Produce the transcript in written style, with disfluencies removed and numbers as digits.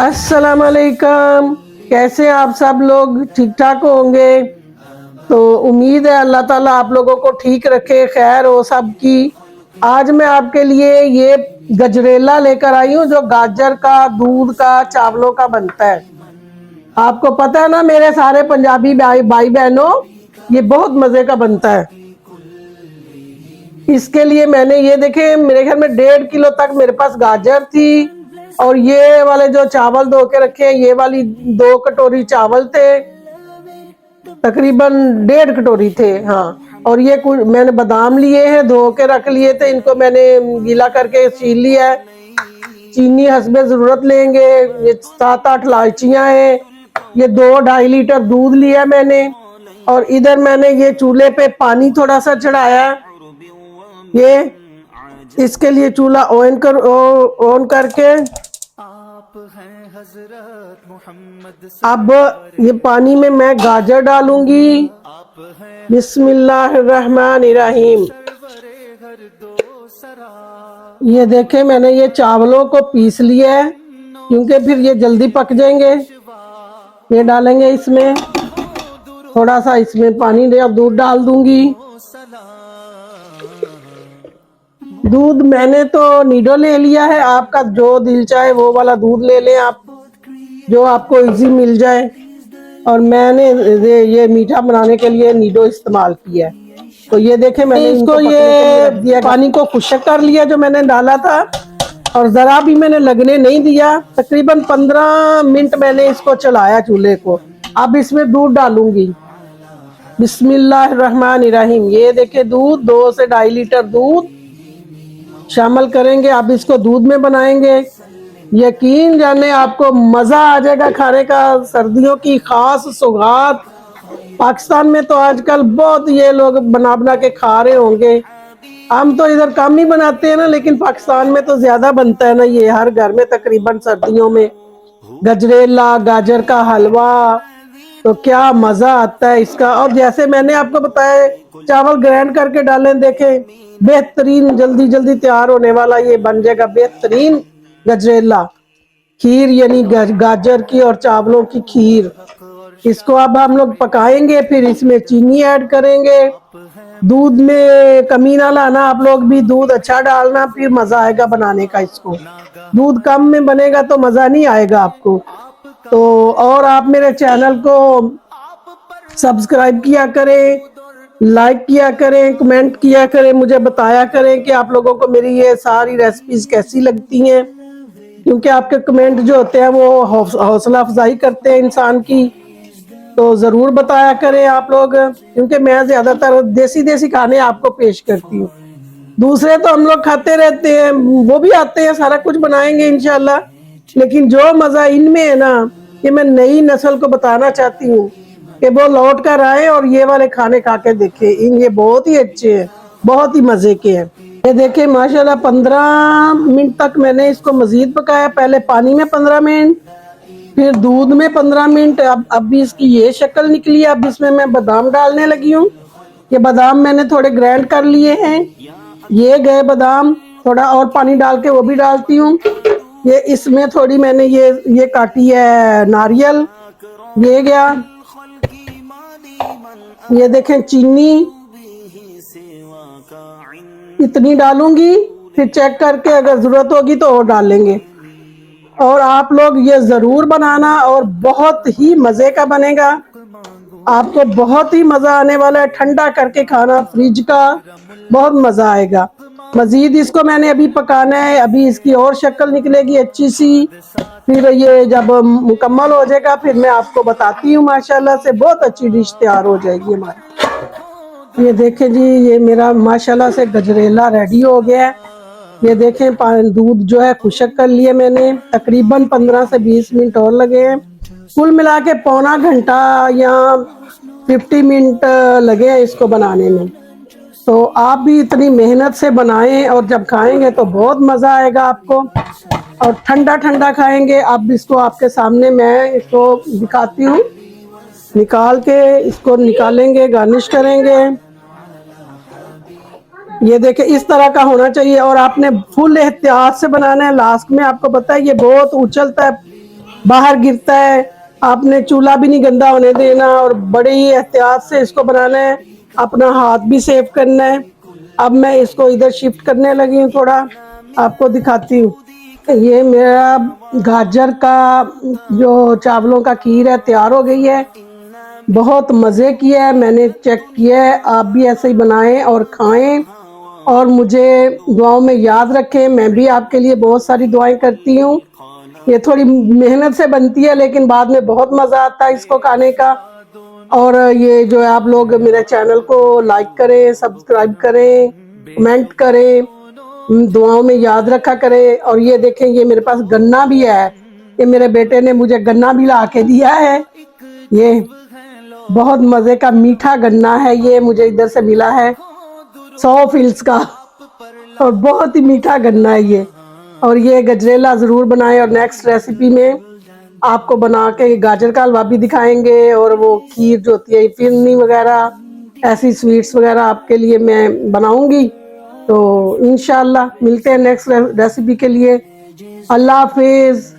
अस्सलाम वालेकुम। कैसे आप सब लोग ठीक ठाक होंगे। तो उम्मीद है अल्लाह ताला आप लोगों को ठीक रखे, खैर हो सब की। आज मैं आपके लिए ये गजरेला लेकर आई हूँ जो गाजर का, दूध का, चावलों का बनता है। आपको पता है ना मेरे सारे पंजाबी भाई बहनों, ये बहुत मजे का बनता है। इसके लिए मैंने ये देखे, मेरे घर में 1.5 किलो तक मेरे पास गाजर थी, और ये वाले जो चावल धो के रखे हैं, ये वाली 2 कटोरी चावल थे, तकरीबन 1.5 कटोरी थे। हाँ, और ये कुछ मैंने बादाम लिए हैं, धो के रख लिए थे, इनको मैंने गीला करके छील लिया है। चीनी हस्बे जरूरत लेंगे। ये 7-8 इलायचियां हैं। ये 2-2.5 लीटर दूध लिया मैंने, और इधर मैंने ये चूल्हे पे पानी थोड़ा सा चढ़ाया। ये इसके लिए चूल्हा ऑन करके अब ये पानी में मैं गाजर डालूंगी। बिस्मिल्लाहिर्रहमानिर्रहीम। ये देखे मैंने ये चावलों को पीस लिया है, क्योंकि फिर ये जल्दी पक जाएंगे। ये डालेंगे इसमें थोड़ा सा, इसमें पानी दे, दूध डाल दूंगी। दूध मैंने तो नीडो ले लिया है, आपका जो दिल चाहे वो वाला दूध ले लें आप, जो आपको इजी मिल जाए। और मैंने ये मीठा बनाने के लिए नीडो इस्तेमाल किया है। तो ये देखें मैंने इसको ये पानी को खुश्क कर लिया जो मैंने डाला था, और जरा भी मैंने लगने नहीं दिया। तकरीबन 15 मिनट मैंने इसको चलाया चूल्हे को। अब इसमें दूध डालूंगी। बिस्मिल्लाहिर्रहमानिर्रहीम। ये देखे दूध, 2 से 2.5 लीटर दूध शामिल करेंगे। अब इसको दूध में बनाएंगे। यकीन जाने आपको मजा आ जाएगा खाने का। सर्दियों की खास सौगात। पाकिस्तान में तो आजकल बहुत ये लोग बना बना के खा रहे होंगे। हम तो इधर कम ही बनाते हैं ना, लेकिन पाकिस्तान में तो ज्यादा बनता है ना, ये हर घर में तकरीबन सर्दियों में गजरेला, गाजर का हलवा। तो क्या मजा आता है इसका। और जैसे मैंने आपको बताया, चावल ग्राइंड करके डालें, देखें बेहतरीन जल्दी जल्दी तैयार होने वाला ये बन जाएगा बेहतरीन गजरेला। खीर यानी गाजर की और चावलों की खीर। इसको अब हम लोग पकाएंगे, फिर इसमें चीनी ऐड करेंगे। दूध में कमी ना लाना, आप लोग भी दूध अच्छा डालना, फिर मजा आएगा बनाने का इसको। दूध कम में बनेगा तो मजा नहीं आएगा आपको। तो और आप मेरे चैनल को सब्सक्राइब किया करें, लाइक किया करें, कमेंट किया करें, मुझे बताया करें कि आप लोगों को मेरी ये सारी रेसिपीज कैसी लगती हैं, क्योंकि आपके कमेंट जो होते हैं वो हौसला अफजाई करते हैं इंसान की। तो ज़रूर बताया करें आप लोग, क्योंकि मैं ज़्यादातर देसी खाने आपको पेश करती हूँ। दूसरे तो हम लोग खाते रहते हैं, वो भी आते हैं, सारा कुछ बनाएंगे इंशाल्लाह। लेकिन जो मज़ा इनमें है ना, ये मैं नई नस्ल को बताना चाहती हूँ कि वो लौट कर आए और ये वाले खाने खा के देखें। ये बहुत ही अच्छे हैं, बहुत ही मज़े के हैं। ये देखें माशाल्लाह 15 मिनट तक मैंने इसको मज़ीद पकाया। पहले पानी में 15 मिनट, फिर दूध में 15 मिनट। अब भी इसकी ये शक्ल निकली है। अब इसमें मैं बादाम डालने लगी हूँ। ये बादाम मैंने थोड़े ग्राइंड कर लिए हैं, ये गए बादाम। थोड़ा और पानी डाल के वो भी डालती हूँ। ये इसमें थोड़ी मैंने ये काटी है नारियल, ये गया। ये देखें चीनी इतनी डालूंगी, फिर चेक करके अगर जरूरत होगी तो और डाल लेंगे। और आप लोग ये जरूर बनाना, और बहुत ही मजे का बनेगा। आपको बहुत ही मजा आने वाला है। ठंडा करके खाना फ्रिज का, बहुत मजा आएगा। मजीद इसको मैंने अभी पकाना है, अभी इसकी और शक्ल निकलेगी अच्छी सी। फिर ये जब मुकम्मल हो जाएगा फिर मैं आपको बताती हूँ। माशाल्लाह से बहुत अच्छी डिश तैयार हो जाएगी हमारी। ये देखें जी, ये मेरा माशाल्लाह से गजरेला रेडी हो गया है। ये देखें दूध जो है खुश्क कर लिए मैंने। तकरीबन 15 से 20 मिनट और लगे हैं। कुल मिला के पौना घंटा या 50 मिनट लगे हैं इसको बनाने में। तो आप भी इतनी मेहनत से बनाएं, और जब खाएंगे तो बहुत मज़ा आएगा आपको। और ठंडा ठंडा खाएंगे। अब इसको आपके सामने मैं इसको दिखाती हूँ। निकाल के इसको निकालेंगे, गार्निश करेंगे। ये देखें इस तरह का होना चाहिए, और आपने फुल एहतियात से बनाना है। लास्ट में आपको पता है ये बहुत उछलता है, बाहर गिरता है, आपने चूल्हा भी नहीं गंदा होने देना और बड़े ही एहतियात से इसको बनाना है, अपना हाथ भी सेव करना है। अब मैं इसको इधर शिफ्ट करने लगी हूँ, थोड़ा आपको दिखाती हूँ। ये मेरा गाजर का जो चावलों का खीर है तैयार हो गई है, बहुत मज़े की है, मैंने चेक किया है। आप भी ऐसे ही बनाएं और खाएं और मुझे दुआओं में याद रखें। मैं भी आपके लिए बहुत सारी दुआएं करती हूँ। ये थोड़ी मेहनत से बनती है लेकिन बाद में बहुत मज़ा आता है इसको खाने का। और ये जो है आप लोग मेरे चैनल को लाइक करें, सब्सक्राइब करें, कमेंट करें, दुआओं में याद रखा करें। और ये देखें, ये मेरे पास गन्ना भी है, ये मेरे बेटे ने मुझे गन्ना भी ला के दिया है। ये बहुत मज़े का मीठा गन्ना है, ये मुझे इधर से मिला है 100 फील्ड्स का, और बहुत ही मीठा गन्ना है ये। और ये गजरेला ज़रूर बनाएं। और नेक्स्ट रेसिपी में आपको बना के गाजर का हलवा भी दिखाएंगे और वो खीर जो होती है फिरनी वगैरह, ऐसी स्वीट्स वगैरह आपके लिए मैं बनाऊंगी। तो इंशाल्लाह मिलते हैं नेक्स्ट रेसिपी के लिए। अल्लाह हाफिज।